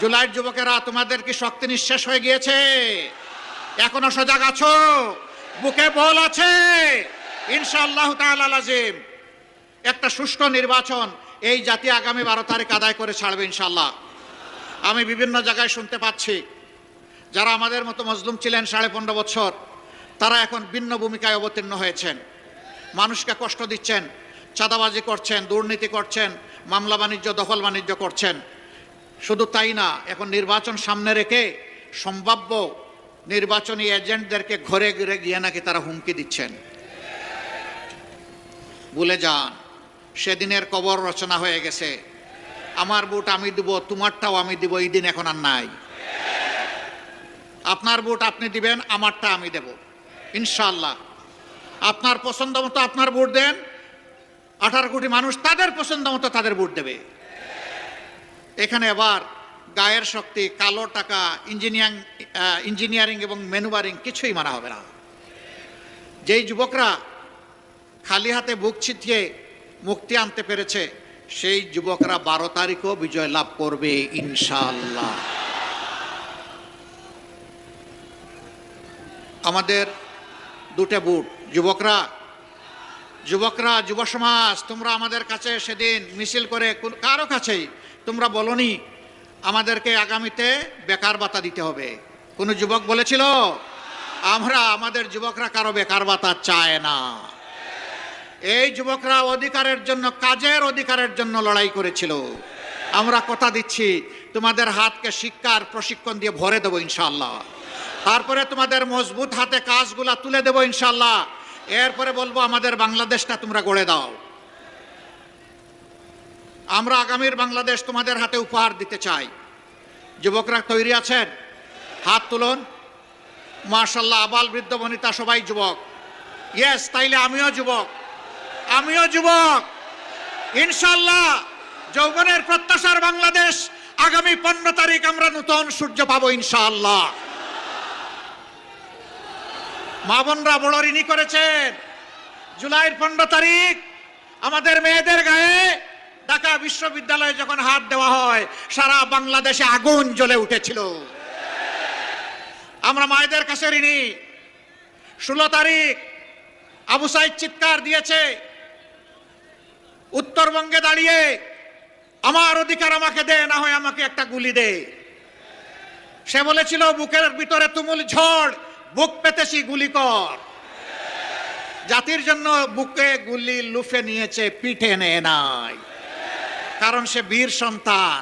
জুলাইয়ের যুবকেরা, তোমাদের কি শক্তি নিঃশেষ হয়ে গিয়েছে? এখনো সজাগ আছো? বুকে বল আছে? ইনশাআল্লাহ তাআলা লাজিম একটা সুষ্ঠু নির্বাচন এই জাতি আগামী 12 তারিখ আদায় করে ছাড়বে ইনশাআল্লাহ। আমি বিভিন্ন জায়গায় শুনতে পাচ্ছি যারা আমাদের মতো মজলুম ছিলেন 15.5 বছর, তারা এখন ভিন্ন ভূমিকায় অবতীর্ণ হয়েছেন, মানুষকে কষ্ট দিচ্ছেন, চাঁদাবাজি করছেন, দুর্নীতি করছেন, মামলা বাণিজ্য, দখল বাণিজ্য করছেন। শুধু তাই না, এখন নির্বাচন সামনে রেখে সম্ভাব্য নির্বাচনী এজেন্টদেরকে ঘরে ঘরে গিয়ে নাকি তারা হুমকি দিচ্ছেন। ভুলে যান, সেদিনের কবর রচনা হয়ে গেছে। আমার ভোট আমি দিব, তোমারটাও আমি দিব, এই দিন এখন আর নাই। আপনার ভোট আপনি দিবেন, আমারটা আমি দেব ইনশাআল্লাহ। আপনার পছন্দ মতো আপনার ভোট দেন, 18 কোটি মানুষ তাদের পছন্দ মতো তাদের ভোট দেবে। এখানে আবার গায়ের শক্তি, কালো টাকা, ইঞ্জিনিয়ারিং এবং ম্যানুভারিং কিছুই মানা হবে না। যেই যুবকরা খালি হাতে বুক ছিটিয়ে মুক্তি আনতে পেরেছে, সেই যুবকরা 12 তারিখও বিজয় লাভ করবে ইনশাআল্লাহ। আমাদের দুটো বুট। যুবকরা, যুব সমাজ, তোমরা আমাদের কাছে সেদিন মিছিল করে কারো কাছেই তোমরা বলনি আমাদেরকে আগামীতে বেকার ভাতা দিতে হবে। কোন যুবক বলেছিল? আমাদের যুবকরা কারো বেকার ভাতা চায় না। এই যুবকরা অধিকারের জন্য, কাজের অধিকারের জন্য লড়াই করেছিল। আমরা কথা দিচ্ছি তোমাদের হাতকে শিক্ষার প্রশিক্ষণ দিয়ে ভরে দেবো ইনশাআল্লাহ। তারপরে তোমাদের মজবুত হাতে কাজগুলা তুলে দেবো ইনশাআল্লাহ। এরপরে বলবো আমাদের বাংলাদেশটা তোমরা গড়ে দাও। আমরা আগামীর বাংলাদেশ তোমাদের হাতে উপহার দিতে চাই। যুবকরা তৈরি আছেন? হাত তুলুন। মাশাআল্লাহ, আবাল বৃদ্ধ বনিতা সবাই যুবক। ইয়েস, তাইলে আমিও যুবক, আমিও যুবক ইনশাআল্লাহ। যৌবনের প্রত্যাশার বাংলাদেশ, আগামী 15 তারিখ আমরা নতুন সূর্য পাবো ইনশাআল্লাহ। মা বোনরা বড় ঋণী করেছেন। জুলাইয়ের 15 তারিখ আমাদের মেয়েদের গায়ে ঢাকা বিশ্ববিদ্যালয়ে যখন হাত দেওয়া হয়, সারা বাংলাদেশে আগুন জ্বলে উঠেছিল। আমরা মায়েদের কাছে ঋণী। 16 তারিখ আবু সাইদ চিৎকার দিয়েছে উত্তরবঙ্গে দাঁড়িয়ে, আমার অধিকার আমাকে দে, না হয় আমাকে একটা গুলি দে। সে বলেছিল বুকের ভিতরে তুমুল ঝড়, বুক পেতেছি গুলি কর। জাতির জন্য বুকে গুলি লুফে নিয়েছে, পিঠে নেয় নাই, কারণ সে বীর সন্তান।